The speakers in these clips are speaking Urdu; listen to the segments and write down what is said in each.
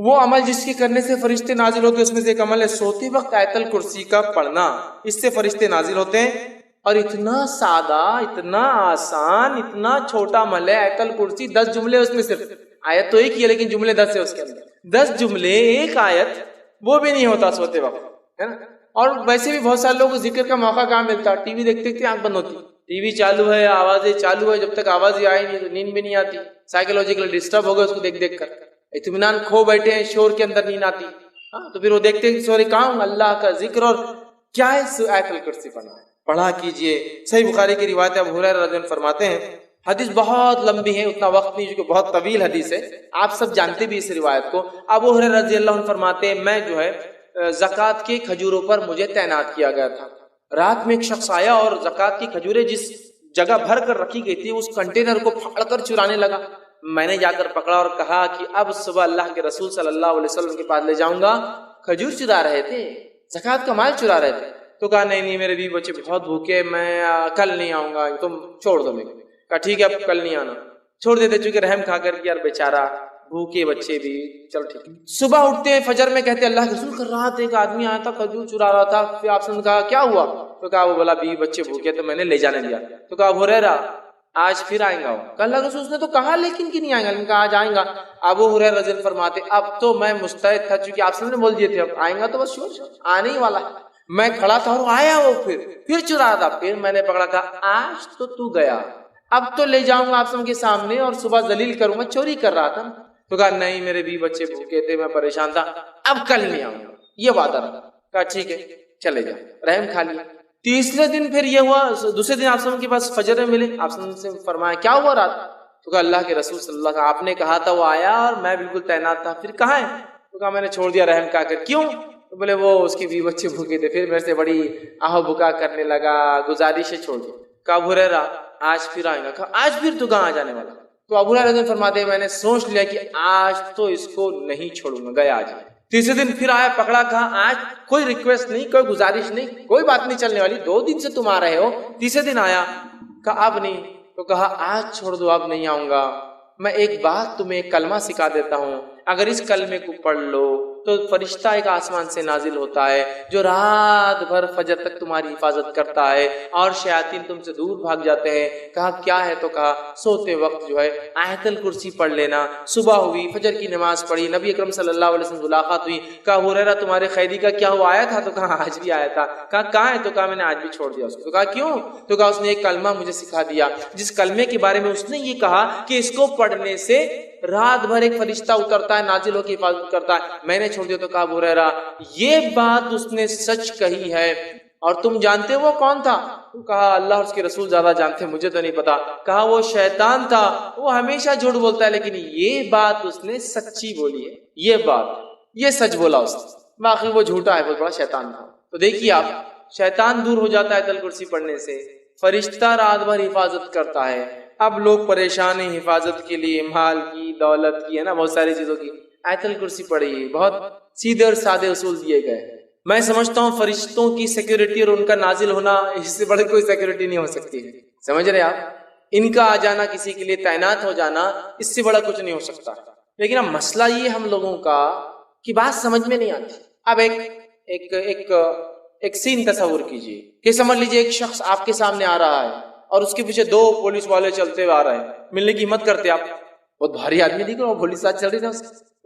وہ عمل جس کے کرنے سے فرشتے نازل ہوتے ہیں اس میں سے ایک عمل ہے سوتے وقت آیت الکرسی کا پڑھنا، اس سے فرشتے نازل ہوتے ہیں۔ اور اتنا سادہ، اتنا آسان، اتنا چھوٹا عمل ہے آیت الکرسی، 10 جملے اس میں، صرف آیت تو ایک ہی ہے لیکن جملے 10 ہے اس کے اندر، 10 جملے ایک آیت، وہ بھی نہیں ہوتا سوتے وقت، ہے نا۔ اور ویسے بھی بہت سارے لوگوں کو ذکر کا موقع کہاں ملتا، ٹی وی دیکھتے دیکھتے آنکھ بند ہوتی، ٹی وی چالو ہے، آوازیں چالو ہے، جب تک آواز ہی آئی نہیں تو نیند بھی نہیں آتی، سائیکولوجیکل ڈسٹرب ہو گئے اس کو دیکھ دیکھ کر، اطمینان کھو بیٹھے ہیں، شور کے اندر نیند آتی، ہاں تو پھر وہ دیکھتے ہیں سورے کہاں اللہ کا ذکر اور کیا ہے آیت الکرسی پڑھا کیجئے۔ صحیح بخاری کی روایت ہے، ابو ہریرہ رضی اللہ عنہ فرماتے ہیں، حدیث بہت لمبی ہے، اتنا وقت نہیں کیونکہ بہت طویل حدیث ہے، آپ سب جانتے بھی اس روایت کو۔ ابو ہریرہ رضی اللہ عنہ فرماتے ہیں میں جو ہے زکوٰۃ کے کھجوروں پر مجھے تعینات کیا گیا تھا، رات میں ایک شخص آیا اور زکوٰۃ کی کھجوریں جس جگہ بھر کر رکھی گئی تھی اس کنٹینر کو پھاڑ کر چرانے لگا۔ میں نے جا کر پکڑا اور کہا کہ اب صبح اللہ کے رسول صلی اللہ علیہ وسلم کے پاس لے جاؤں گا، کھجور چرا رہے تھے، زکوٰۃ کا مال چرا رہے تھے۔ تو کہا نہیں میرے بیوی بچے بہت بھوکے، میں کل نہیں آؤں گا، تم چھوڑ دو میرے۔ کہا ٹھیک ہے اب کل نہیں آنا، چھوڑ دیتے، چونکہ رحم کھا کر یار بیچارہ بھوکے بچے بھی، چل ٹھیک ہے۔ صبح اٹھتے ہیں فجر میں، کہتے اللہ کے رسول کر رہا تھا، ایک آدمی آیا تھا کھجور چرا رہا تھا، پھر آپ نے کہا کیا ہوا؟ تو کہا وہ بولا بیوی بچے بھوکے تو میں نے لے جانے دیا۔ تو کہا ابو ہریرہ آج پھر آئیں گا؟ کہ اللہ کے رسول نے تو کہا لیکن کہ نہیں آئیں گا، کہا آج آئیں گا۔ ابو ہریرہ رضی اللہ عنہ فرماتے اب تو میں مستعد تھا، چونکہ آپ نے بول دیے تھے اب آئیں گا تو بس شور آنے ہی والا ہے۔ میں کھڑا تھا اور آیا وہ پھر چرا تھا، پھر میں نے پکڑا، کہا آج تو گیا، اب تو لے جاؤں گا آپ سب کے سامنے اور صبح ذلیل کروں گا، چوری کر رہا تھا۔ تو کہا نہیں میرے بھی بچے بھوکے تھے، میں پریشان تھا، اب کل نہیں آؤں گا، یہ وعدہ رہا۔ کہا ٹھیک ہے چلے جا، رحم کھا لیا۔ تیسرے دن پھر یہ ہوا، دوسرے دن آپ سب کے پاس فجر میں ملے، آپ سب سے فرمایا کیا ہوا رات؟ تو کہا اللہ کے رسول صلی اللہ علیہ وسلم آپ نے کہا تھا وہ آیا اور میں بالکل تعینات تھا، پھر کہاں ہے؟ تو کہا میں نے چھوڑ دیا رحم کھا کر۔ کیوں؟ تو بولے وہ اس کی بیوی بچے بھوکے تھے، پھر میرے سے بڑی آہ بکا کرنے لگا، گزارش ہے چھوڑ دیا۔ کہا ابو ہریرہ آج پھر آئیں گا؟ کہا آج پھر تو کہاں جانے والا؟ تو ابو ہریرہ فرماتے ہیں میں نے سوچ لیا کہ آج تو اس کو نہیں چھوڑوں گا، گیا آج۔ تیسرے دن پھر آیا، پکڑا، کہا آج کوئی ریکویسٹ نہیں، کوئی گزارش نہیں، کوئی بات نہیں چلنے والی، 2 دن سے تم آ رہے ہو۔ تیسرے دن آیا، کہا اب نہیں، تو کہا آج چھوڑ دو، اب نہیں آؤں گا، میں ایک بات تمہیں ایک کلمہ سکھا دیتا ہوں، اگر اس کلمے کو پڑھ لو تو فرشتہ ایک آسمان سے نازل ہوتا ہے جو رات بھر فجر تک تمہاری حفاظت کرتا ہے اور شیاطین تم سے دور بھاگ جاتے ہیں۔ کہا کیا ہے؟ تو کہا سوتے وقت جو ہے آیت الکرسی پڑھ لینا۔ صبح ہوئی، فجر کی نماز پڑھی، نبی اکرم صلی اللہ علیہ وسلم ملاقات ہوئی، کہا ابو ہریرہ تمہارے قیدی کا کیا ہوا، آیا تھا؟ تو کہا آج بھی آیا تھا۔ کہا کہاں ہے؟ تو کہا میں نے آج بھی چھوڑ دیا اس کو۔ تو کہا کیوں؟ تو کہا اس نے ایک کلمہ مجھے سکھا دیا، جس کلمے کے بارے میں اس نے یہ کہا کہ اس کو پڑھنے سے رات بھر ایک فرشتہ اترتا ہے، نازل ہو کے حفاظت کرتا ہے، میں نے چھوڑ دیا۔ تو کہا ابو ہریرہ یہ بات اس نے سچ کہی ہے، اور تم جانتے وہ کون تھا؟ تو کہا اللہ اور اس کے رسول زیادہ جانتے، مجھے تو نہیں پتا۔ کہا وہ شیطان تھا، وہ ہمیشہ جھوٹ بولتا ہے لیکن یہ بات اس نے سچی بولی ہے، یہ سچ بولا اس نے، باقی وہ جھوٹا ہے، بہت بڑا شیطان تھا۔ تو دیکھیے آپ، شیطان دور ہو جاتا ہے آیت الکرسی پڑھنے سے، فرشتہ رات بھر حفاظت کرتا ہے۔ اب لوگ پریشان ہیں حفاظت کے لیے، مال کی، دولت کی، ہے نا، بہت ساری چیزوں کی، آیت الکرسی پڑھیے، بہت سیدھے اور سادے اصول دیے گئے۔ میں سمجھتا ہوں فرشتوں کی سیکیورٹی اور ان کا نازل ہونا، اس سے بڑی کوئی سیکیورٹی نہیں ہو سکتی ہے، سمجھ رہے آپ؟ ان کا آ جانا، کسی کے لیے تعینات ہو جانا، اس سے بڑا کچھ نہیں ہو سکتا۔ لیکن اب مسئلہ یہ ہم لوگوں کا کہ بات سمجھ میں نہیں آتی۔ اب ایک سین تصور کیجئے کہ سمجھ لیجئے ایک شخص آپ کے سامنے آ رہا ہے اور اس کے پیچھے 2 پولیس والے چلتے ہوئے آ رہے ہیں، ملنے کی ہمت کرتے آپ، بہت بھاری آدمی دیکھ رہے ہو، پولیس ساتھ چل رہی نا،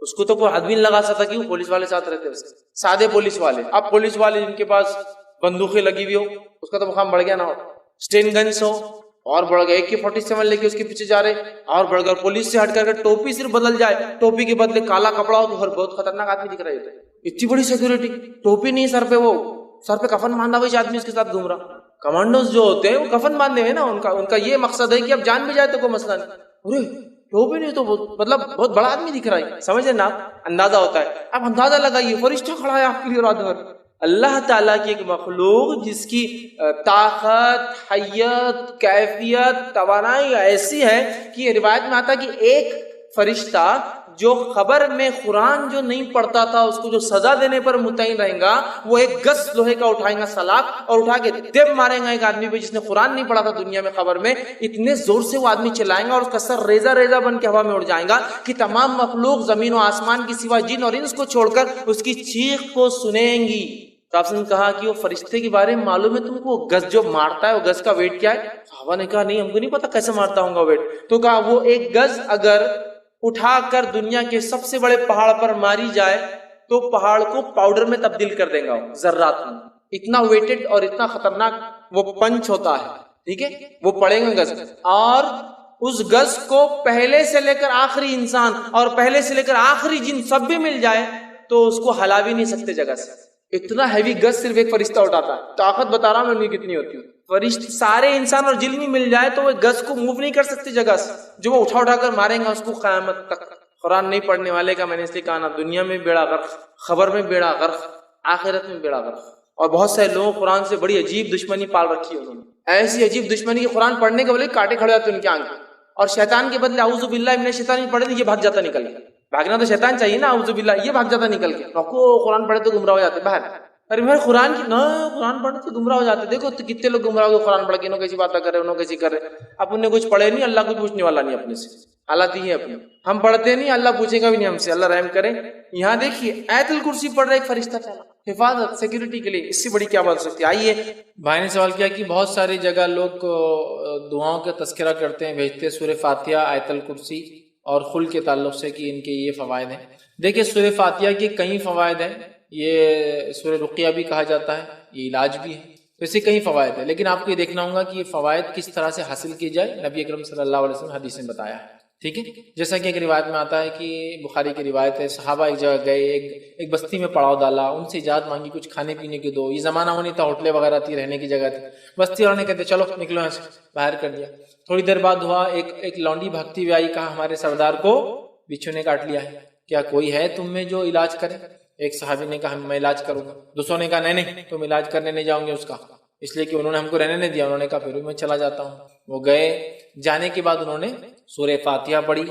اس کو تو کوئی آدمی نہیں لگا سکتا کہ وہ پولیس والے ساتھ رہتے، اس سادے پولیس والے۔ اب پولیس والے جن کے پاس بندوقیں لگی ہوئی ہو، اس کا تو مقام بڑھ گیا نہ ہو، اسٹین گنس ہو اور بڑھ گیا، AK-47 لے کے اس کے پیچھے جا رہے اور بڑھ گیا، پولیس سے ہٹ کر ٹوپی صرف بدل جائے، ٹوپی کے بدلے کالا کپڑا ہو تو ہر بہت خطرناک آدمی دکھ رہا ہے۔ اتنی بڑی سیکورٹی، ٹوپی نہیں سر پہ، وہ سر پہ کفن باندھا ہوا آدمی اس کے ساتھ گھوم رہا۔ کمانڈوز جو ہوتے ہیں وہ کفن باندھے ہوئے نا، ان کا یہ مقصد ہے کہ اب جان بھی جائے تو کوئی مسئلہ نہیں، ارے ٹوپی نہیں تو مطلب بہت بڑا آدمی دکھ رہا ہے، سمجھے نا، اندازہ ہوتا ہے۔ اب اندازہ لگائیے فرشتہ کھڑا ہے آپ کے لیے رات بھر، اللہ تعالیٰ کی ایک مخلوق جس کی طاقت، حیت، کیفیت، توانائی ایسی ہے کہ روایت میں آتا ہے کہ ایک فرشتہ جو خبر میں قرآن جو نہیں پڑھتا تھا اس کو جو سزا دینے پر متعین رہے گا، وہ ایک گز لوہے کا اٹھائیں گا سلاخ اور اٹھا کے دب ماریں گا ایک آدمی پہ جس نے قرآن نہیں پڑھا تھا دنیا میں خبر میں، اتنے زور سے وہ آدمی چلائیں گا اور اس کا سر ریزہ ریزہ بن کے ہوا میں اڑ جائے گا کہ تمام مخلوق زمین و آسمان کی سوا جن اور انس کو چھوڑ کر اس کی چیخ کو سنیں گی۔ تو آپ نے کہا کہ وہ فرشتے کے بارے میں معلوم ہے تم کو، وہ گز جو مارتا ہے وہ گز کا ویٹ کیا ہے؟ صحابہ نے کہا نہیں ہم کو نہیں پتا کیسے مارتا ہوں گا ویٹ۔ تو کہا وہ ایک گز اگر اٹھا کر دنیا کے سب سے بڑے پہاڑ پر ماری جائے تو پہاڑ کو پاؤڈر میں تبدیل کر دے گا ذرات میں، اتنا ویٹڈ اور اتنا خطرناک وہ پنچ ہوتا ہے، ٹھیک ہے؟ وہ پڑے گا گز، اور اس گز کو پہلے سے لے کر آخری انسان اور پہلے سے لے کر آخری جن سب بھی مل جائے تو اس کو ہلا بھی نہیں سکتے جگہ سے، اتنا ہیوی گز صرف ایک فرشتہ اٹھاتا ہے۔ طاقت بتا رہا ہوں میں ان کی کتنی ہوتی ہے، فرشتے سارے انسان اور جن بھی مل جائے تو وہ گز کو موو نہیں کر سکتے جگہ سے، جو وہ اٹھا کر ماریں گا اس کو قیامت تک۔ قرآن نہیں پڑھنے والے کا میں نے اس لیے کہا نا، دنیا میں بیڑا غرق، خبر میں بیڑا غرق، آخرت میں بیڑا غرق۔ اور بہت سارے لوگوں قرآن سے بڑی عجیب دشمنی پال رکھی ہے، انہوں نے ایسی عجیب دشمنی کہ قرآن پڑھنے کے بدلے کاٹے کھڑے جاتے ان کی آنکھ، اور شیطان کے بدلے اعوذ باللہ من الشیطان پڑھے یہ بھاگ جاتا نکل کے۔ بھاگنا تو شیطان چاہیے نا، اعوذ باللہ، یہ بھاگ جاتا نکل کے۔ رکو قرآن پڑھے تو گمراہ ہو جاتے باہر۔ ارے بھائی قرآن کی نہ، قرآن پڑھنے سے گمراہ ہو جاتے، دیکھو تو کتنے لوگ گمراہ ہو گئے قرآن پڑھ کے، انہوں کیسی باتیں کر رہے، انہوں کیسی کر رہے۔ اپن نے کچھ پڑھے نہیں، اللہ کچھ پوچھنے والا نہیں اپنے سے، حالات یہ ہے اپنے، ہم پڑھتے نہیں، اللہ پوچھے گا بھی نہیں ہم سے، اللہ رحم کرے۔ یہاں دیکھیے آیت الکرسی پڑھ رہا ایک فرشتہ تھا، حفاظت سیکورٹی کے لیے، اس سے بڑی کیا بات ہو سکتی ہے؟ آئیے بھائی نے سوال کیا کہ بہت ساری جگہ لوگ دعاؤں کا تذکرہ کرتے ہیں، بھیجتے سورہ فاتحہ، آیت الکرسی اور خلق کے تعلق سے کہ ان کے یہ فوائد ہیں۔ دیکھیے سورہ فاتحہ کے کئی فوائد ہیں، یہ سورہ رقیہ بھی کہا جاتا ہے، یہ علاج بھی ہے، تو اس سے کئی فوائد ہیں، لیکن آپ کو یہ دیکھنا ہوگا کہ یہ فوائد کس طرح سے حاصل کی جائے۔ نبی اکرم صلی اللہ علیہ وسلم حدیث میں بتایا ہے، ٹھیک ہے؟ جیسا کہ ایک روایت میں آتا ہے کہ بخاری کی روایت ہے، صحابہ ایک جگہ گئے، ایک بستی میں پڑاؤ ڈالا، ان سے اجازت مانگی کچھ کھانے پینے کی دو، یہ زمانہ وہ نہیں تھا ہوٹلیں وغیرہ تھی، رہنے کی جگہ تھی، بستی والوں نے کہتے چلو نکلو یہاں سے، باہر کر دیا۔ تھوڑی دیر بعد ہوا ایک لونڈی بھاگتی ہوئی آئی، کہا ہمارے سردار کو بچھو نے کاٹ لیا ہے، کیا کوئی ہے تم میں جو علاج کرے؟ ایک صحابی نے کہا میں علاج کروں گا، دوسروں نے کہا نہیں تم علاج کرنے نہیں جاؤں گے اس کا، اس لیے کہ انہوں نے ہم کو رہنے نہیں دیا، انہوں نے کہا پھر بھی میں چلا جاتا ہوں۔ وہ گئے، جانے کے بعد انہوں نے سورہ فاتحہ پڑھی،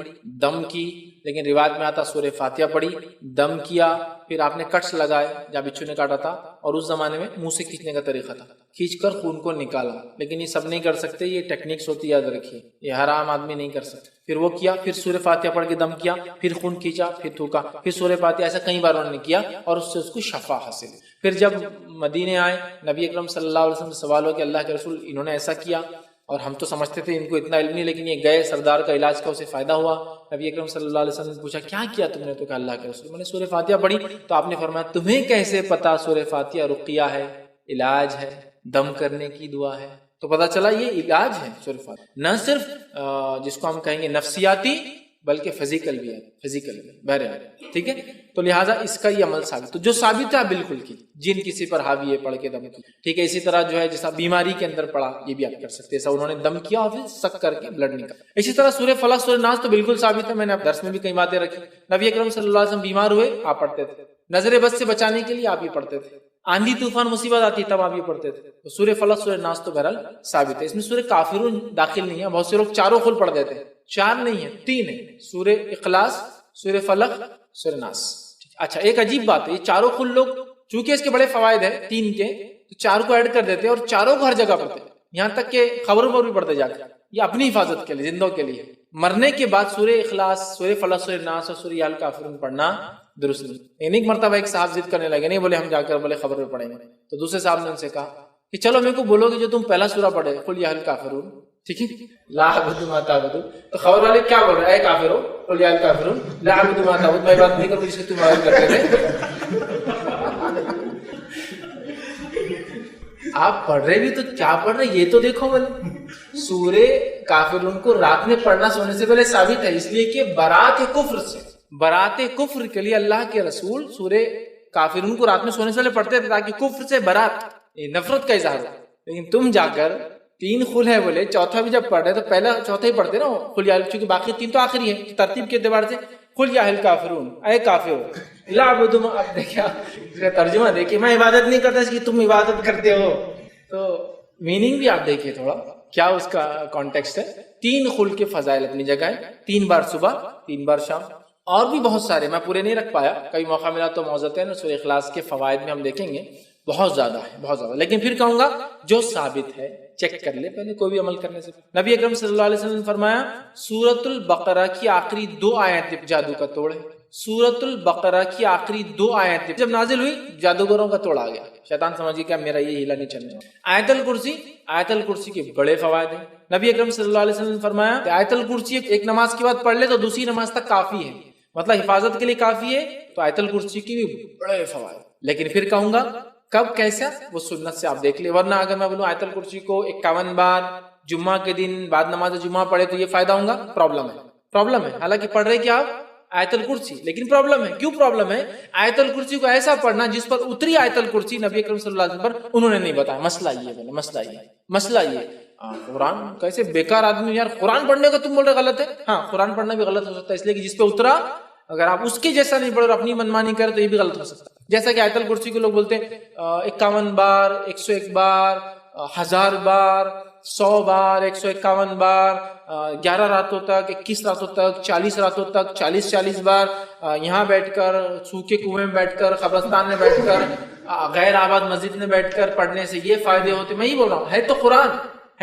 دم کی، لیکن روایت میں آتا سورہ فاتحہ پڑھی، دم کیا، پھر آپ نے کٹس لگائے جہاں بچھو نے کاٹا تھا، اور اس زمانے میں منہ سے کھینچنے کا طریقہ تھا، کھینچ کر خون کو نکالا، لیکن یہ سب نہیں کر سکتے، یہ ٹیکنیکس ہوتی یاد رکھیے، یہ ہر عام آدمی نہیں کر سکتا۔ پھر وہ کیا، پھر سورہ فاتحہ پڑھ کے دم کیا، پھر خون کھینچا، پھر تھوکا، پھر سورہ فاتحہ، ایسا کئی بار انہوں نے کیا اور اس سے اس کو شفا حاصل۔ پھر جب مدینے آئے، نبی اکرم صلی اللہ علیہ وسلم سے سوال ہو کہ اللہ کے رسول انہوں نے ایسا کیا، اور ہم تو سمجھتے تھے ان کو اتنا علم نہیں، لیکن یہ گئے، سردار کا علاج کا اسے فائدہ ہوا۔ نبی اکرم صلی اللہ علیہ وسلم نے پوچھا کیا کیا تم نے؟ تو کہا اللہ کے رسول میں نے سورہ فاتحہ پڑھی۔ تو آپ نے فرمایا تمہیں کیسے پتا سورہ فاتحہ رقیہ ہے، علاج ہے، دم کرنے کی دعا ہے؟ تو پتا چلا یہ علاج ہے سورہ فاتحہ، نہ صرف جس کو ہم کہیں گے نفسیاتی بلکہ فزیکل بھی ہے، فزیکل بھی بہرحال، ٹھیک ہے؟ تو لہٰذا اس کا یہ عمل ثابت، تو جو ثابت ہے بالکل کی جن کسی پر حاوی ہے پڑھ کے دم کی، ٹھیک ہے؟ اسی طرح جو ہے جیسا بیماری کے اندر پڑا یہ بھی آپ کر سکتے ہیں، ایسا انہوں نے دم کیا اور پھر سک کر کے بلڈ نکلا۔ اسی طرح سورہ فلق، سورہ ناس تو بالکل ثابت ہے، میں نے درس میں بھی کئی باتیں رکھی۔ نبی اکرم صلی اللہ علیہ وسلم بیمار ہوئے آپ پڑھتے تھے، نظر بد سے بچانے کے لیے آپ یہ پڑھتے تھے، آندھی طوفان مصیبت آتی تب آپ یہ پڑھتے تھے۔ تو سورہ فلق، سورہ ناس تو بہرحال ثابت ہے۔ اس میں سورہ کافرون داخل نہیں ہے، بہت سے لوگ چاروں خل پڑھ دیتے ہیں، چار نہیں ہے، تین ہے، سورہ اخلاص، سورہ فلق، سورہ ناس۔ اچھا ایک عجیب بات ہے، یہ چاروں خل لوگ چونکہ اس کے بڑے فوائد ہیں تین کے، تو چار کو ایڈ کر دیتے ہیں اور چاروں کو ہر جگہ پڑھتے ہیں، یہاں تک کہ خبروں پر بھی پڑھتے جاتے ہیں، یہ اپنی حفاظت کے لیے، زندوں کے لیے۔ مرنے کے بعد سورہ اخلاص، سورہ فلق، سورہ ناس اور سورہ الکافرون پڑھنا درست نہیں۔ ایک مرتبہ ایک صاحب ضد کرنے لگے، نہیں بولے ہم جا کر بولے خبر میں پڑھیں گے، تو دوسرے صاحب نے ان سے کہا کہ چلو میرے کو بولو گے جو تم پہلا سورہ پڑھے قل یا الکافرون، ٹھیک ہے، لا اعبد ما تعبدون، تو خبر والے کیا بول رہے ہیں؟ اے کافرو قل یا الکافرون لا اعبد ما تعبدون، میں بات نہیں کروں جس کی تم عبادت کرتے تھے۔ آپ پڑھ رہے بھی تو کیا پڑھ رہے یہ تو دیکھو بولے۔ سورہ کافرون کو رات میں پڑھنا سونے سے پہلے ثابت ہے، اس لیے کہ برات کفر سے، برات کفر کے لیے اللہ کے رسول سورہ کافرون کو رات میں سونے سے پہلے پڑھتے تھے تاکہ کفر سے برات، نفرت کا اظہار ہو۔ لیکن تم جا کر تین خل ہے بولے، چوتھا بھی جب پڑھ رہے تو پہلا چوتھا ہی پڑھتے نا قل یا، چونکہ باقی تین تو آخری ہے، ترتیب کے اعتبار سے قل یا الکافرون، اے کافر لا اعبد ما، اب دیکھا اس کا ترجمہ دیکھیے، میں عبادت نہیں کرتا اس کی تم عبادت کرتے ہو، تو میننگ بھی آپ دیکھیے تھوڑا کیا اس کا کانٹیکسٹ ہے۔ تین خل کے فضائل اپنی جگہ ہے، 3 بار صبح، 3 بار شام، اور بھی بہت سارے، میں پورے نہیں رکھ پایا، کبھی موقع ملا تو موضوعین اور سورہ اخلاص کے فوائد میں ہم دیکھیں گے، بہت زیادہ ہے، بہت زیادہ. لیکن پھر کہوں گا جو ثابت ہے چیک کر لے پہلے کوئی بھی عمل کرنے سے. نبی اکرم صلی اللہ علیہ وسلم نے فرمایا سورۃ البقرہ کی آخری 2 آیتیں جادو کا توڑ ہے. سورۃ البقرہ کی آخری 2 آیتیں جب نازل ہوئی جادوگروں کا توڑ آ گیا. شیطان سمجھ گیا میرا یہ ہیلا نہیں چلنے. آیت الکرسی کے بڑے فوائد ہیں. نبی اکرم صلی اللہ علیہ وسلم نے فرمایا کہ آیت الکرسی ایک نماز کے بعد پڑھ لے تو دوسری نماز تک کافی ہے، مطلب حفاظت کے لیے کافی ہے. تو آیت الکرسی کی بھی بڑے فوائد. لیکن پھر کہوں گا کب کیسا وہ سنت سے آپ دیکھ لیں، ورنہ اگر میں بولوں آیت الکرسی کو 51 بار جمعہ کے دن بعد نماز جمعہ پڑھے تو یہ فائدہ ہوگا، پرابلم ہے. حالانکہ پڑھ رہے کیا آپ آیت الکرسی، لیکن پرابلم ہے. کیوں پرابلم ہے؟ آیت الکرسی کو ایسا پڑھنا جس پر اتری آیت الکرسی نبی اکرم صلی اللہ علیہ وسلم پر انہوں نے نہیں بتایا. مسئلہ یہ قرآن کیسے بیکار آدمی، یار قرآن پڑھنے کا تم بول رہے غلط ہے. ہاں قرآن پڑھنا بھی غلط ہو سکتا ہے اس لیے کہ جس پہ اترا اگر آپ اس کے جیسا نہیں پڑھو اور اپنی منمانی کرے تو یہ بھی غلط ہو سکتا ہے. جیسا کہ آیت الکرسی کو لوگ بولتے ہیں 51 بار 101 بار 1000 بار 100 بار 151 بار 11 راتوں تک 21 راتوں تک 40 راتوں تک 40 بار یہاں بیٹھ کر سوکھے کنویں میں بیٹھ کر قبرستان میں بیٹھ کر غیر آباد مسجد میں بیٹھ کر پڑھنے سے یہ فائدے ہوتے. میں یہ بول رہا ہوں ہے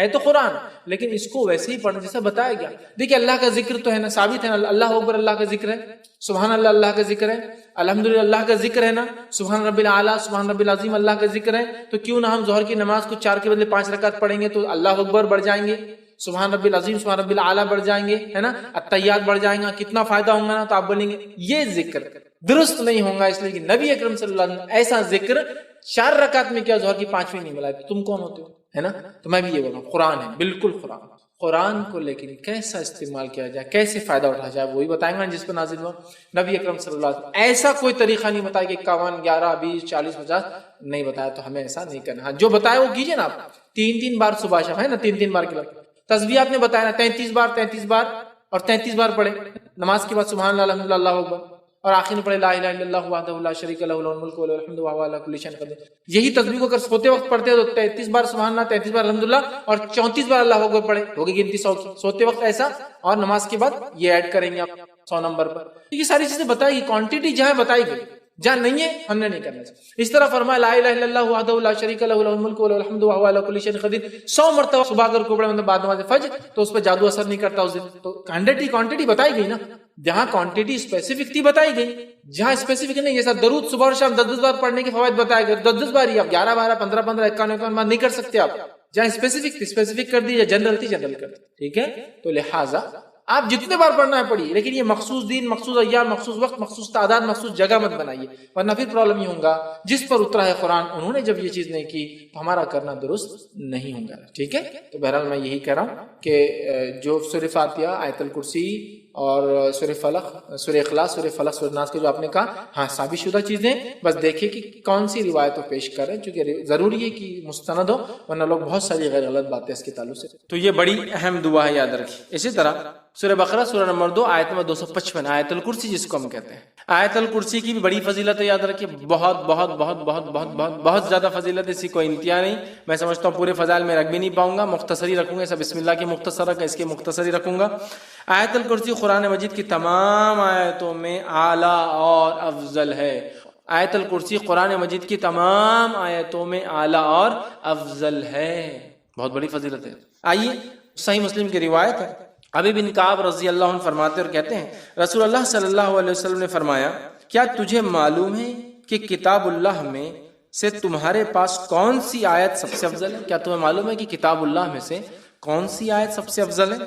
تو قرآن لیکن اس کو ویسے ہی پڑھنا جیسا بتایا گیا. دیکھیے اللہ کا ذکر تو ہے نا، ثابت ہے نا، اللہ اکبر اللہ کا ذکر ہے، سبحان اللہ اللہ کا ذکر ہے، الحمدللہ اللہ کا ذکر ہے نا، سبحان رب العالی سبحان رب العظیم اللہ کا ذکر ہے. تو کیوں نہ ہم ظہر کی نماز کو 4 کے بدلے 5 رکعت پڑھیں گے تو اللہ اکبر بڑھ جائیں گے، سبحان رب العظیم سبحان رب العالی بڑھ جائیں گے، ہے نا، التحیات بڑھ جائیں گا. کتنا فائدہ ہوگا نا. تو آپ بولیں گے یہ ذکر درست نہیں ہوگا اس لیے کہ نبی اکرم صلی اللہ علیہ وسلم ایسا ذکر 4 رکعت میں کیا ظہر کی 5ویں نہیں ملا. تم کون ہوتے ہو، ہے نا. تو میں بھی یہ بول رہا ہوں قرآن ہے، بالکل قرآن کو لیکن کیسا استعمال کیا جائے، کیسے فائدہ اٹھایا جائے وہی بتائیں گا جس پر نازل ہوا. نبی اکرم صلی اللہ علیہ وسلم ایسا کوئی طریقہ نہیں بتایا کہ 51 11 20 40 50 نہیں بتایا. تو ہمیں ایسا نہیں کرنا. جو بتایا وہ کیجیے نا. آپ 3 بار صبح شام، ہے نا، 3 بار کے بعد تسبیحات نے بتایا نا 33 بار اور 33 بار پڑھے نماز کے بعد سبحان اللہ الحمدللہ اللہ اکبر، اور آخر میں پڑھے لا الہ الا اللہ وحدہ لا شریک لہ لہ الملک و لہ الحمد وهو علی کل شیء قدیر. یہی تسبیح کو اگر سوتے وقت پڑھتے ہو تو 33 بار سبحان اللہ 33 بار الحمدللہ اور 34 بار اللہ اکبر پڑھے، ہوگی گنتی 100 کی. سوتے وقت ایسا اور نماز کے بعد یہ ایڈ کریں گے آپ 100 نمبر پر. یہ ساری چیزیں بتائی گئی، کوانٹٹی جہاں بتائی گئی، جہاں نہیں ہے ہم نے نہیں کرنا. اس طرح فرمایا لا الہ الا اللہ وحدہ لا شریک لہ لہ الملک و لہ الحمد وهو علی کل شیء قدیر 100 مرتبہ صبح اگر کو پڑھے مطلب بعد نماز فجر تو اس پہ جادو اثر نہیں کرتا اس دن. تو کوانٹٹی بتائی گئی نا. جہاں کوانٹٹی اسپیسیفک تھی بتائی گئی، جہاں اسپیسیفک نہیں، جیسا درود صبح اور شام 10 بار پڑھنے کے فوائد بتائے گئے 10 بار ہی. آپ 11 12 15 15 51 بار نہیں کر سکتے. آپ جہاں اسپیسیفک تھی اسپیسیفک کر دی، یا جنرل تھی جنرل کر دی. ٹھیک ہے، تو لہٰذا آپ جتنے بار پڑھنا ہے پڑھیے، لیکن یہ مخصوص دن مخصوص ایام مخصوص وقت مخصوص تعداد مخصوص جگہ مت بنائیے، ورنہ پھر پرابلم ہی ہوگا. جس پر اترا ہے قرآن انہوں نے جب یہ چیز نہیں کی تو ہمارا کرنا درست نہیں ہوگا. ٹھیک ہے، تو بہرحال میں یہی کہہ رہا ہوں کہ جو سورہ فاتحہ آیت الکرسی اور سورہ فلق سورہ اخلاص سورہ فلق سورہ ناس کے جو آپ نے کہا، ہاں ثابت شدہ چیزیں، بس دیکھیں کہ کون سی روایت کو پیش کریں، چونکہ ضروری ہے کہ مستند ہو، ورنہ لوگ بہت ساری غیر غلط باتیں اس کے تعلق سے. تو یہ بڑی اہم دعا ہے، یاد رکھیں. اسی طرح سورہ بقرہ سورہ نمبر 2 آیت نمبر 255 آیت الکرسی جس کو ہم کہتے ہیں. آیت الکرسی کی بھی بڑی فضیلت ہے، یاد رکھیے. بہت بہت بہت بہت بہت بہت بہت زیادہ فضیلت ہے، اسی کوئی انتہا نہیں. میں سمجھتا ہوں پورے فضائل میں رکھ بھی نہیں پاؤں گا، مختصری رکھوں گا. سب بسم اللہ کی مختصر رکھا، اس کے مختصری رکھوں گا. آیت الکرسی قرآن مجید کی تمام آیتوں میں اعلیٰ اور افضل ہے. آیت الکرسی قرآن مجید کی تمام آیتوں میں اعلیٰ اور افضل ہے. بہت بڑی فضیلت ہے. آئیے صحیح مسلم کی روایت ہے، ابی بن کعب رضی اللہ عنہ فرماتے اور کہتے ہیں رسول اللہ صلی اللہ علیہ وسلم نے فرمایا کیا تجھے معلوم ہے کہ کتاب اللہ میں سے تمہارے پاس کون سی آیت سب سے افضل ہے؟ کیا تمہیں معلوم ہے کہ کتاب اللہ میں سے کون سی آیت سب سے افضل ہے؟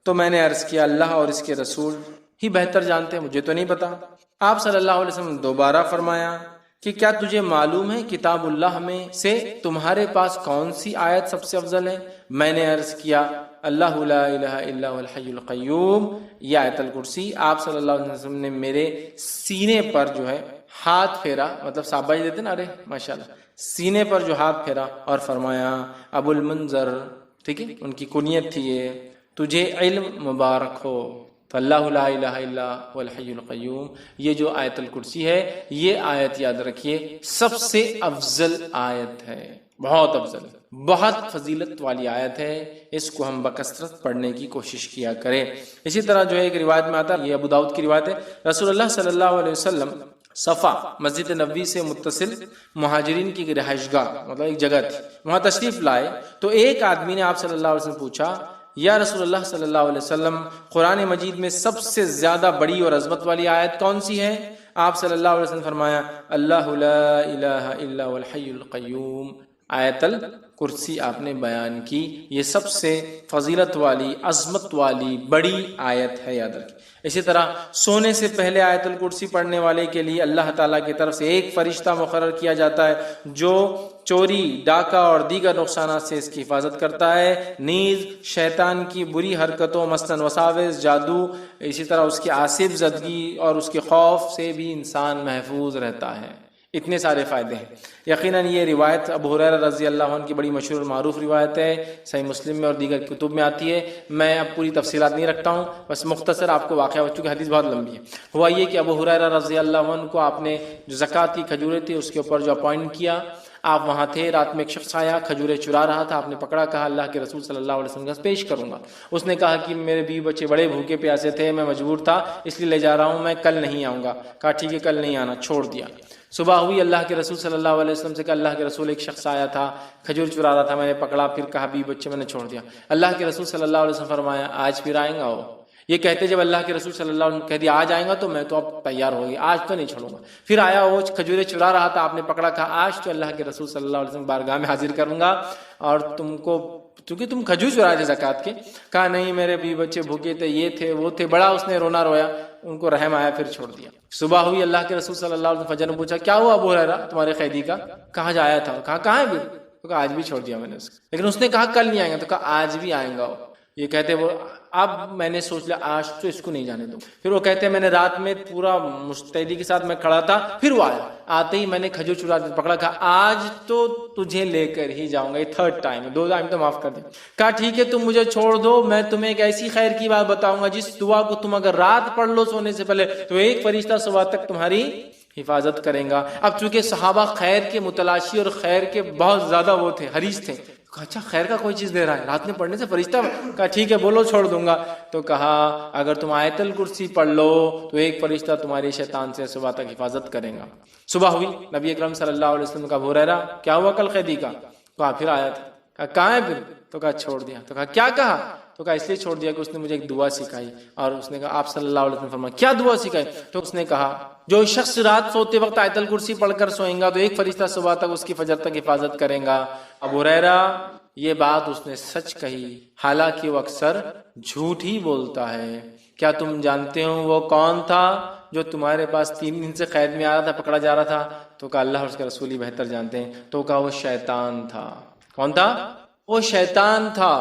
تو میں نے عرض کیا اللہ اور اس کے رسول ہی بہتر جانتے ہیں، مجھے تو نہیں پتا. آپ صلی اللہ علیہ وسلم دوبارہ فرمایا کہ کیا تجھے معلوم ہے کتاب اللہ میں سے تمہارے پاس کون سی آیت سب سے افضل ہے؟ میں نے عرض کیا اللہ لا الہ الا هو الحی القیوم، یہ آیت الکرسی. آپ صلی اللہ علیہ وسلم نے میرے سینے پر جو ہے ہاتھ پھیرا، مطلب شاباش دیتے نا، ارے ماشاءاللہ، سینے پر جو ہاتھ پھیرا اور فرمایا ابو المنذر، ٹھیک ہے، ان کی کنیت تھی یہ، تجھے علم مبارک ہو. تو اللہ لا الہ الا هو الحی القیوم، یہ جو آیت الکرسی ہے، یہ آیت یاد رکھیے سب سے افضل آیت ہے، بہت افضل، بہت فضیلت والی آیت ہے، اس کو ہم بکثرت پڑھنے کی کوشش کیا کریں۔ اسی طرح جو ہے ایک روایت میں آتا ہے، یہ ابو داؤد کی روایت ہے، رسول اللہ صلی اللہ علیہ وسلم صفا مسجد نبوی سے متصل مہاجرین کی رہائش گاہ، مطلب ایک جگہ تھی، وہاں تشریف لائے تو ایک آدمی نے آپ صلی اللہ علیہ وسلم پوچھا، یا رسول اللہ صلی اللہ علیہ وسلم، قرآن مجید میں سب سے زیادہ بڑی اور عظمت والی آیت کون سی ہے؟ آپ صلی اللہ علیہ وسلم فرمایا، اللہ لا الہ الا هو الحی القیوم، آیت الکرسی آپ نے بیان کی، یہ سب سے فضیلت والی، عظمت والی بڑی آیت ہے، یاد رکھیں۔ اسی طرح سونے سے پہلے آیت الکرسی پڑھنے والے کے لیے اللہ تعالیٰ کی طرف سے ایک فرشتہ مقرر کیا جاتا ہے جو چوری، ڈاکہ اور دیگر نقصانات سے اس کی حفاظت کرتا ہے، نیز شیطان کی بری حرکتوں مثلاً وساوس، جادو، اسی طرح اس کی آصف زدگی اور اس کے خوف سے بھی انسان محفوظ رہتا ہے۔ اتنے سارے فائدے ہیں۔ یقیناً یہ روایت ابو ہریرہ رضی اللہ عنہ کی بڑی مشہور معروف روایت ہے، صحیح مسلم میں اور دیگر کتب میں آتی ہے۔ میں اب پوری تفصیلات نہیں رکھتا ہوں، بس مختصر آپ کو واقعہ، چونکہ حدیث بہت لمبی ہے۔ ہوا یہ کہ ابو ہریرہ رضی اللہ عنہ کو آپ نے جو زکوٰۃ کی کھجوریں تھی اس کے اوپر جو اپوائنٹ کیا، آپ وہاں تھے، رات میں ایک شخص آیا، کھجوریں چرا رہا تھا، آپ نے پکڑا، کہا اللہ کے رسول صلی اللہ علیہ وسلم کا پیش کروں گا۔ اس نے کہا کہ میرے بیوی بچے بڑے بھوکے پیاسے تھے، میں مجبور تھا اس لیے لے جا رہا ہوں، میں کل نہیں آؤں گا۔ کہا ٹھیک ہے، کل نہیں آنا، چھوڑ دیا۔ صبح ہوئی، اللہ کے رسول صلی اللہ علیہ وسلم سے کہا اللہ کے رسول ایک شخص آیا تھا، کھجور چرا رہا تھا، میں نے پکڑا، پھر کہا بیوی بچے میں نے چھوڑ دیا۔ اللہ کے رسول صلی اللہ علیہ وسلم فرمایا آج پھر آئیں گا وہ؟ یہ کہتے جب اللہ کے رسول صلی اللہ علیہ وسلم کہہ دیا آج آئیں گا تو میں تو اب تیار ہو گئی، آج تو نہیں چھوڑوں گا۔ پھر آیا وہ کھجوریں چرا رہا تھا، آپ نے پکڑا، کہا آج تو اللہ کے رسول صلی اللہ علیہ وسلم بارگاہ میں حاضر کروں گا اور تم کو، چونکہ تم کھجور چرائے تھے زکوٰۃ کے۔ کہا نہیں، میرے بیوی بچے بھوکے تھے، یہ تھے وہ تھے، بڑا اس نے رونا رویا، ان کو رحم آیا، پھر چھوڑ دیا۔ صبح ہوئی، اللہ کے رسول صلی اللہ علیہ وسلم فجر نے پوچھا کیا ہوا ابو ہریرہ تمہارے قیدی کا؟ کہاں جایا تھا؟ کہا کہاں ہے بھی؟ تو کہا آج بھی چھوڑ دیا میں نے اس کو، لیکن اس نے کہا کل نہیں آئیں گا، تو کہا آج بھی آئیں گا وہ۔ یہ کہتے وہ اب میں نے سوچ لیا آج تو اس کو نہیں جانے دوں۔ پھر وہ کہتے ہیں میں نے رات میں پورا مستعدی کے ساتھ میں کھڑا تھا، پھر وہ آیا، آتے ہی میں نے کھجور چرا پکڑا، کہا آج تو تجھے لے کر ہی جاؤں گا، یہ تھرڈ ٹائم ہے، 2 ٹائم تو معاف کر دیں۔ کہا ٹھیک ہے تم مجھے چھوڑ دو، میں تمہیں ایک ایسی خیر کی بات بتاؤں گا جس دعا کو تم اگر رات پڑھ لو سونے سے پہلے تو ایک فرشتہ صبح تک تمہاری حفاظت کریں گا۔ اب چونکہ صحابہ خیر کے متلاشی اور خیر کے بہت زیادہ وہ تھے، حریص تھے، کہا اچھا خیر کا کوئی چیز دے رہا ہے رات میں پڑھنے سے فرشتہ؟ کہا ٹھیک ہے بولو چھوڑ دوں گا۔ تو کہا اگر تم آیت الکرسی پڑھ لو تو ایک فرشتہ تمہاری شیطان سے صبح تک حفاظت کرے گا۔ صبح ہوئی، نبی اکرم صلی اللہ علیہ وسلم کا ابو ہریرہ کیا ہوا کل قیدی کا؟ کہا پھر آیا تھا۔ کہا کہاں ہے پھر؟ تو کہا چھوڑ دیا۔ تو کہا کیا کہا؟ تو کہا اس لیے چھوڑ دیا کہ اس نے مجھے ایک دعا سکھائی، اور اس نے کہا آپ صلی اللہ علیہ وسلم فرمایا کیا دعا سکھائی؟ تو اس نے کہا جو شخص رات سوتے وقت آیت الکرسی پڑھ کر سوئیں گا تو ایک فرشتہ صبح تک اس کی فجر تک حفاظت کرے گا۔ ابو ہریرہ یہ بات اس نے سچ کہی، حالانکہ وہ اکثر جھوٹ ہی بولتا ہے۔ کیا تم جانتے ہو وہ کون تھا جو تمہارے پاس 3 دن سے قید میں آ رہا تھا، پکڑا جا رہا تھا؟ تو کہا اللہ اور اس کے رسول ہی بہتر جانتے ہیں۔ تو کہا وہ شیطان تھا۔ کون تھا؟ وہ شیطان تھا،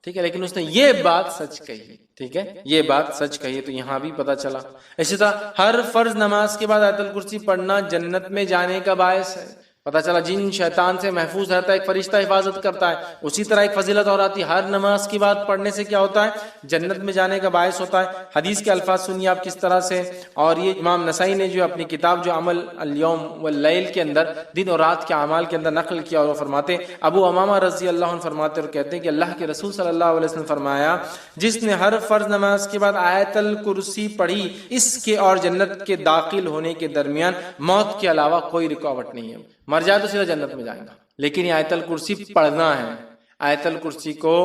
ٹھیک ہے، لیکن اس نے یہ بات سچ کہی، ٹھیک ہے، یہ بات سچ کہی، تو یہاں بھی پتہ چلا۔ اسی طرح ہر فرض نماز کے بعد آیت الکرسی پڑھنا جنت میں جانے کا باعث ہے۔ پتہ چلا جن شیطان سے محفوظ رہتا ہے ایک فرشتہ حفاظت کرتا ہے۔ اسی طرح ایک فضیلت اور آتی ہے، ہر نماز کی بات پڑھنے سے کیا ہوتا ہے؟ جنت میں جانے کا باعث ہوتا ہے۔ حدیث کے الفاظ سنیے آپ کس طرح سے، اور یہ امام نسائی نے جو اپنی کتاب جو عمل الیوم واللیل کے اندر دن اور رات کے اعمال کے اندر نقل کیا، اور وہ فرماتے ابو امامہ رضی اللہ عنہ فرماتے اور کہتے ہیں کہ اللہ کے رسول صلی اللہ علیہ وسلم فرمایا جس نے ہر فرض نماز کے بعد آیت الکرسی پڑھی اس کے اور جنت کے داخل ہونے کے درمیان موت کے علاوہ کوئی رکاوٹ نہیں ہے، مر جائے تو سیدھا جنت میں جائے گا۔ لیکن یہ آیت الکرسی پڑھنا ہے، آیت الکرسی کو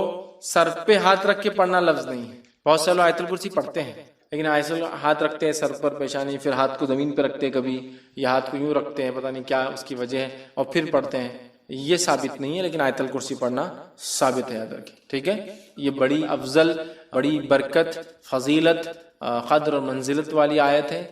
سر پہ ہاتھ رکھ کے پڑھنا لفظ نہیں ہے۔ بہت سے لوگ آیت الکرسی پڑھتے ہیں لیکن ایسے ہاتھ رکھتے ہیں سر پر، پیشانی، پھر ہاتھ کو زمین پہ رکھتے ہیں، کبھی یا ہاتھ کو یوں رکھتے ہیں، پتہ نہیں کیا اس کی وجہ ہے، اور پھر پڑھتے ہیں۔ یہ ثابت نہیں ہے، لیکن آیت الکرسی پڑھنا ثابت ہے، یاد رکھیں، ٹھیک ہے۔ یہ بڑی افضل، بڑی برکت، فضیلت، قدر اور منزلت والی آیت ہے،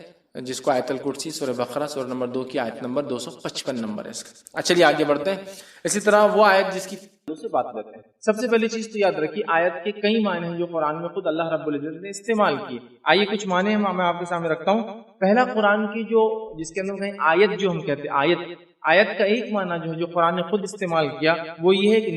جس کو آیت الکرسی سورہ بقرہ سورہ نمبر 2 کی آیت نمبر 255 نمبر ہے اس کا۔ اچھا چلیے آگے بڑھتے ہیں۔ اسی طرح وہ آیت جس کی سے بات کرتے ہیں، سب سے پہلی چیز تو یاد رکھیے آیت کے کئی معنی ہیں جو قرآن میں خود اللہ رب العزت نے استعمال کیے۔ آئیے کچھ معنی میں آپ کے سامنے رکھتا ہوں۔ پہلا قرآن کی جو جس کے اندر کہیں آیت جو ہم کہتے ہیں، آیت کا ایک معنی جو ہے جو قرآن نے خود استعمال کیا وہ یہ ہے کہ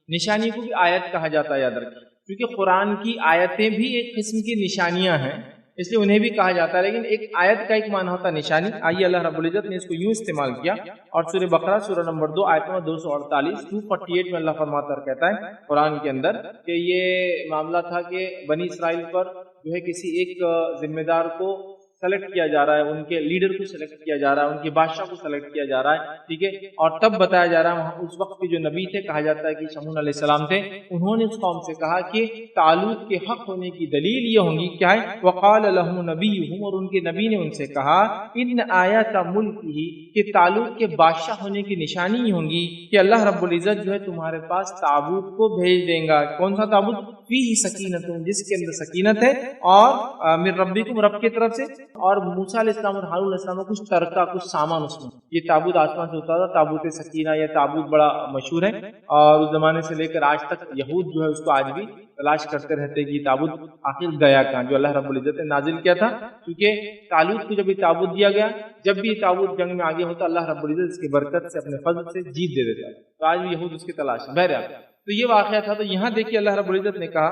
نشانی کو بھی آیت کہا جاتا ہے، یاد رکھیے۔ کیونکہ قرآن کی آیتیں بھی ایک قسم کی نشانیاں ہیں، اس لیے انہیں بھی کہا جاتا ہے، لیکن ایک آیت کا ایک معنی ہوتا ہے نشانی۔ آئیے اللہ رب العزت نے اس کو یوں استعمال کیا، اور سورہ بقرہ سورہ نمبر 2 آیت نمبر 248 248 میں اللہ فرماتا ہے، کہتا ہے قرآن کے اندر کہ یہ معاملہ تھا کہ بنی اسرائیل پر جو ہے کسی ایک ذمہ دار کو سلیکٹ کیا جا رہا ہے، ان کے لیڈر کو سلیکٹ کیا جا رہا ہے، ان کے بادشاہ کو سلیکٹ کیا جا رہا ہے، ٹھیک ہے، اور تب بتایا جا رہا ہے وہاں اس وقت کے جو نبی تھے، کہا جاتا ہے کہ شمعون علیہ السلام تھے، انہوں نے اس قوم سے کہا کہ طالوت کے حق ہونے کی دلیل یہ ہوں گی کیا ہے، وقال لهم نبیہم، اور ان کے نبی نے ان سے کہا ان آیات ملکہ، کہ طالوت کے بادشاہ ہونے کی نشانی یہ ہوں گی کہ اللہ رب العزت جو ہے تمہارے پاس تابوت کو بھیج دیں گا۔ کون سا تابوت؟ فیہ سکینۃ، جس کے اندر سکینت ہے، اور من ربکم، رب کی طرف سے، اور موسیٰ علیہ السلام اور ہارون علیہ السلام کچھ ترکہ، کچھ سامان اس میں، یہ تابوت آسمان سے اترا تھا، تابوت سکینہ، یہ تابوت بڑا مشہور ہے، اور اس زمانے سے لے کر آج تک یہود جو ہے اس کو آج بھی تلاش کرتے رہتے کہ یہ تابوت آخر گیا کہاں، جو اللہ رب العزت نے نازل کیا تھا، کیونکہ طالوت کو جب یہ تابوت دیا گیا، جب بھی یہ تابوت جنگ میں آگے ہوتا، اللہ رب العزت اس کی برکت سے اپنے فضل سے جیت دے دیتا، تو آج بھی یہود اس کی تلاش ہے۔ بہرحال تو یہ واقعہ تھا، تو یہاں دیکھیے اللہ رب العزت نے کہا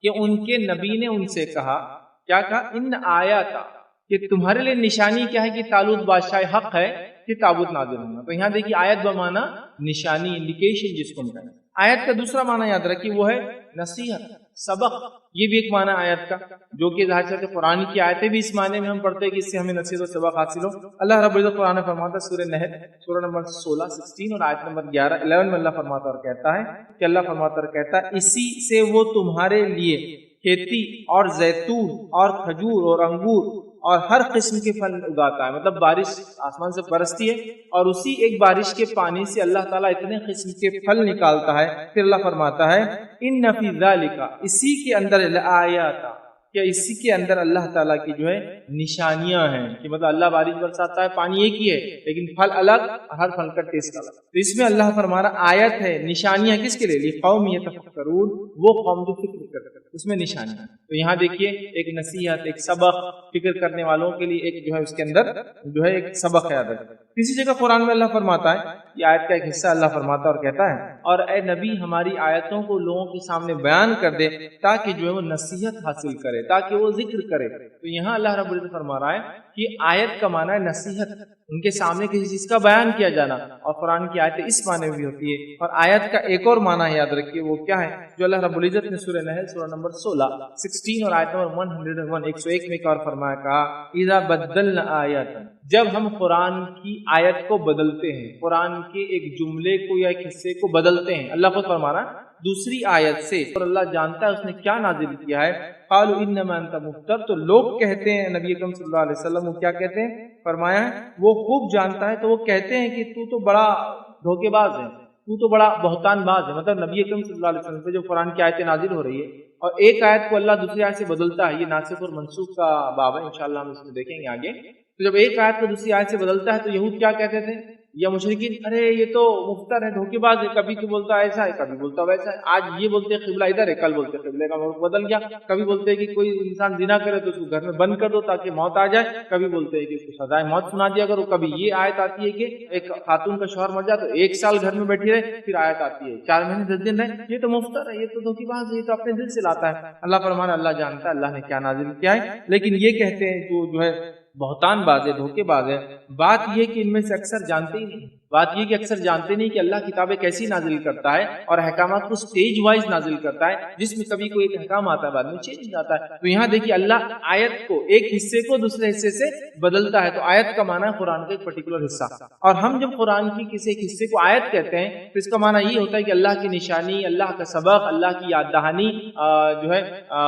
کہ ان کے نبی نے ان سے کہا، کیا کہا؟ ان آیات، کہ تمہارے لیے نشانی کیا ہے کہ طالوت بادشاہ حق ہے کہ تابوت نازل ہونا۔ تو یہاں دیکھیے آیت بمانا نشانی، انڈیکیشن جس کو ہم کہیں۔ آیت کا دوسرا معنی یاد رکھیے، وہ ہے نصیحت، سبق، یہ بھی ایک معنی آیت کا، جو کہ ظاہر ہے قرآن کی آیتیں بھی اس معنی میں ہم پڑھتے ہیں کہ اس سے ہمیں نصیحت و سبق حاصل ہو۔ اللہ رب العزت قرآن فرماتا ہے سورہ نحل سورہ نمبر 16 اور آیت نمبر 11 میں اللہ فرماتا اور کہتا ہے کہ اللہ فرماتا اور کہتا ہے اسی سے وہ تمہارے لیے کھیتی اور زیتون اور کھجور اور انگور اور ہر قسم کے پھل اگاتا ہے، مطلب بارش آسمان سے برستی ہے، اور اسی ایک بارش کے پانی سے اللہ تعالیٰ اتنے قسم کے پھل نکالتا ہے۔ پھر اللہ فرماتا ہے ان فی ذالک، اسی کے اندر لآیات، کہ اسی کے اندر اللہ تعالیٰ کی جو ہے نشانیاں ہیں، کہ مطلب اللہ بارش برساتا ہے، پانی ایک ہی ہے لیکن پھل الگ، ہر پھل کا ٹیسٹ الگ، تو اس میں اللہ فرمانا آیت ہے، نشانیاں کس کے لیے؟ لقوم یتفکرون، وہ قوم جو فکر کرتے ہیں، اس میں نشانیاں۔ تو یہاں دیکھیے ایک نصیحت، ایک سبق، فکر کرنے والوں کے لیے ایک جو ہے اس کے اندر جو ہے ایک سبق ہے۔ کسی جگہ قرآن میں اللہ فرماتا ہے، یہ آیت کا ایک حصہ اللہ فرماتا اور کہتا ہے اور اے نبی ہماری آیتوں کو لوگوں کے سامنے بیان کر دے تاکہ جو ہے وہ نصیحت حاصل کرے، تاکہ وہ ذکر کرے۔ تو یہاں اللہ رب العزت فرما رہا ہے کہ آیت کا معنی ہے نصیحت، ان کے سامنے کسی چیز کا بیان کیا جانا، اور قرآن کی آیتیں اس معنی میں بھی ہوتی ہے۔ اور آیت کا ایک اور معنی یاد رکھیے، وہ کیا ہے جو اللہ رب العزت نے سورہ نحل سورہ نمبر 16 اور آیت نمبر 101 میں ایک اور فرمایا، کہا اذا بدلنا آیات، جب ہم قرآن کی آیت کو بدلتے ہیں، قرآن کے ایک جملے کو یا ایک حصے کو بدلتے ہیں، اللہ خود فرما رہا ہے دوسری آیت سے، اور اللہ جانتا ہے اس نے کیا نازل کیا ہے، قالوا انما انت مفتر، تو لوگ کہتے ہیں نبی اکرم صلی اللہ علیہ وسلم، وہ کیا کہتے ہیں؟ فرمایا ہے وہ خوب جانتا ہے، تو وہ کہتے ہیں کہ تو بڑا دھوکے باز ہے، تو بڑا بہتان باز ہے، مطلب نبی اکرم صلی اللہ علیہ وسلم پہ جو قرآن کی آیتیں نازل ہو رہی ہے اور ایک آیت کو اللہ دوسری آیت سے بدلتا ہے، یہ ناسخ اور منسوخ کا باب ہے، انشاءاللہ ہم اس میں دیکھیں گے آگے۔ تو جب ایک آیت کو دوسری آیت سے بدلتا ہے تو یہود کیا کہتے تھے یا مشرکین، ارے یہ تو مفتر ہے، دھوکے باز ہے، کبھی تو بولتا ایسا ہے، کبھی بولتا ویسا ہے، آج یہ بولتے ہیں قبلہ ادھر ہے، کل بولتے ہیں قبلے کا رخ بدل گیا، کبھی بولتے ہیں کہ کوئی انسان زنا کرے تو اس کو گھر میں بند کر دو تاکہ موت آ جائے، کبھی بولتے ہیں کہ اس کو سزائے موت سنا دیا کرو، کبھی یہ آیت آتی ہے کہ ایک خاتون کا شوہر مر جائے تو 1 سال گھر میں بیٹھی رہے، پھر آیت آتی ہے 4 مہینے 10 دن رہے، یہ تو مفتر ہے، یہ تو دھوکے باز ہے، یہ تو اپنے دل سے لاتا ہے۔ اللہ فرمانا اللہ جانتا ہے اللہ نے کیا نازل کیا ہے، لیکن یہ کہتے ہیں جو ہے بہتان باز ہے، دھوکے باز ہے۔ بات یہ کہ ان میں سے اکثر جانتے ہی نہیں، بات یہ کہ اکثر جانتے نہیں کہ اللہ کتابیں کیسی نازل کرتا ہے اور احکامات کو سٹیج وائز نازل کرتا ہے، جس میں کبھی کوئی ایک احکام آتا ہے بعد میں چینج جاتا ہے۔ تو یہاں دیکھیے اللہ آیت کو ایک حصے کو دوسرے حصے سے بدلتا ہے، تو آیت کا معنی ہے قرآن کا ایک پرٹیکولر حصہ، اور ہم جب قرآن کی کسی ایک حصے کو آیت کہتے ہیں تو اس کا معنی یہ ہوتا ہے کہ اللہ کی نشانی، اللہ کا سبق، اللہ کی یاد دہانی جو ہے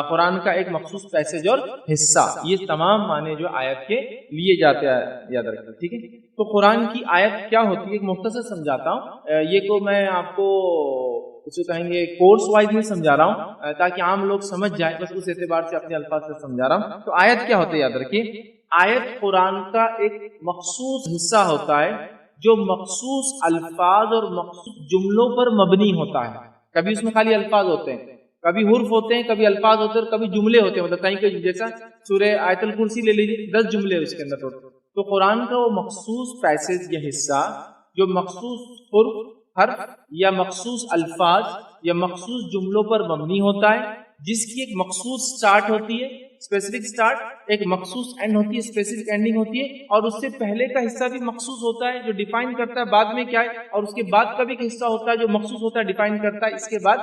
قرآن کا ایک مخصوص پیسج اور حصہ، یہ تمام معنی جو آیت کے لیے جاتے ہیں، یاد رکھیں، ٹھیک ہے۔ تو قرآن کی آیت کیا ہوتی ہے ایک مختصر سمجھاتا ہوں، یہ کو میں آپ کو اسے کہیں گے کورس وائز میں سمجھا رہا ہوں تاکہ عام لوگ سمجھ جائیں، بس اس اعتبار سے اپنے الفاظ سے سمجھا رہا ہوں۔ تو آیت کیا ہوتا ہے یاد رکھیے، آیت قرآن کا ایک مخصوص حصہ ہوتا ہے جو مخصوص الفاظ اور مخصوص جملوں پر مبنی ہوتا ہے۔ کبھی اس میں خالی الفاظ ہوتے ہیں، کبھی حرف ہوتے ہیں، کبھی الفاظ ہوتے ہیں اور کبھی جملے ہوتے ہیں، مطلب کہیں کہ جیسا سورہ آیت الکرسی لے لیجیے 10 جملے اس کے اندر ہوتے ہیں۔ تو قرآن کا وہ مخصوص پیسج یا حصہ جو مخصوص حرف یا مخصوص الفاظ یا مخصوص جملوں پر مبنی ہوتا ہے، جس کی ایک مخصوص سٹارٹ ہوتی ہے، اسپیسیفک سٹارٹ، ایک مخصوص اینڈ ہوتی ہے، اسپیسیفک اینڈنگ ہوتی ہے، اور اس سے پہلے کا حصہ بھی مخصوص ہوتا ہے جو ڈیفائن کرتا ہے بعد میں کیا ہے، اور اس کے بعد کا بھی ایک حصہ ہوتا ہے جو مخصوص ہوتا ہے ڈیفائن کرتا ہے اس کے بعد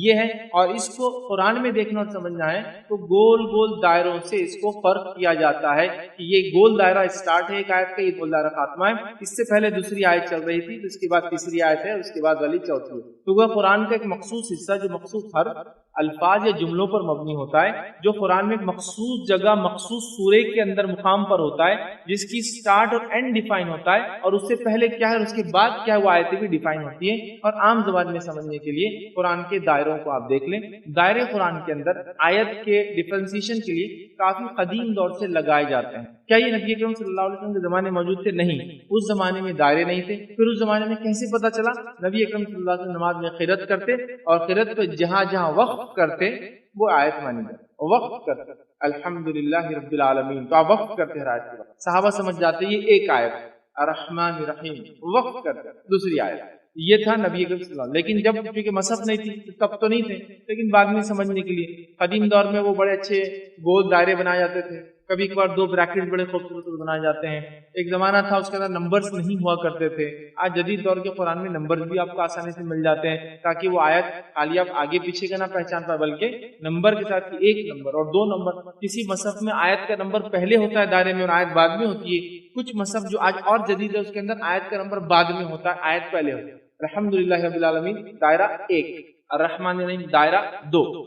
یہ ہے. اور اس کو قرآن میں دیکھنا اور سمجھنا ہے تو گول گول دائروں سے اس کو فرق کیا جاتا ہے کہ یہ گول دائرہ اسٹارٹ ہے ایک آیت کا، یہ گول دائرہ خاتمہ ہے. اس سے پہلے دوسری آیت چل رہی تھی، اس کے بعد تیسری آیت ہے، اس کے بعد والی چوتھی ہے. تو وہ قرآن کا ایک مخصوص حصہ جو مخصوص حرف، الفاظ یا جملوں پر مبنی ہوتا ہے، جو قرآن میں ایک مخصوص جگہ مخصوص سورے کے اندر مقام پر ہوتا ہے، جس کی سٹارٹ اور اینڈ ڈیفائن ہوتا ہے، اور اس سے پہلے کیا ہے اور اس کے بعد کیا ہے وہ آیتیں بھی ڈیفائن ہوتی ہیں. اور عام زبان میں سمجھنے کے لیے قرآن کے دائروں کو آپ دیکھ لیں. دائرے قرآن کے اندر آیت کے ڈیفرنسیشن کے لیے کافی قدیم دور سے لگائے جاتے ہیں. کیا یہ نبی اکرم صلی اللہ علیہ وسلم کے زمانے میں موجود تھے؟ نہیں، اس زمانے میں دائرے نہیں تھے. پھر اس زمانے میں کیسے پتہ چلا؟ نبی اکرم صلی اللہ علیہ وسلم نماز میں قرات کرتے اور قرات پہ جہاں جہاں وقف کرتے وہ آیت مانی جاتی. وقف کرتے الحمدللہ رب العالمین، تو آپ وقف کرتے ہیں آیت کے وقت، صحابہ سمجھ جاتے یہ ایک آیت الرحمن الرحیم، وقف کرتے دوسری آیت. یہ تھا نبی اکرم صلی اللہ علیہ وسلم. لیکن جب کیونکہ مصحف نہیں تھی تب تو نہیں تھے، لیکن بعد میں سمجھنے کے لیے قدیم دور میں وہ بڑے اچھے گول دائرے بنائے جاتے تھے. کبھی کبھار دو بریکٹ بڑے خوبصورت بنائے جاتے ہیں. ایک زمانہ تھا اس کے اندر نمبرز نہیں ہوا کرتے تھے. آج جدید دور کے قرآن میں نمبرز بھی آپ کو آسانی سے مل جاتے ہیں، تاکہ وہ آیت خالی آپ آگے پیچھے کا نہ پہچان پائے، بلکہ نمبر کے ساتھ ایک نمبر اور دو نمبر. کسی مصحف میں آیت کا نمبر پہلے ہوتا ہے دائرے میں اور آیت بعد میں ہوتی ہے. کچھ مصحف جو آج اور جدید ہے اس کے اندر آیت کا نمبر بعد میں ہوتا ہے، آیت پہلے ہوتی ہے. الحمدللہ رب العالمین دائرہ 1، الرحمن الرحیم دائرہ 2.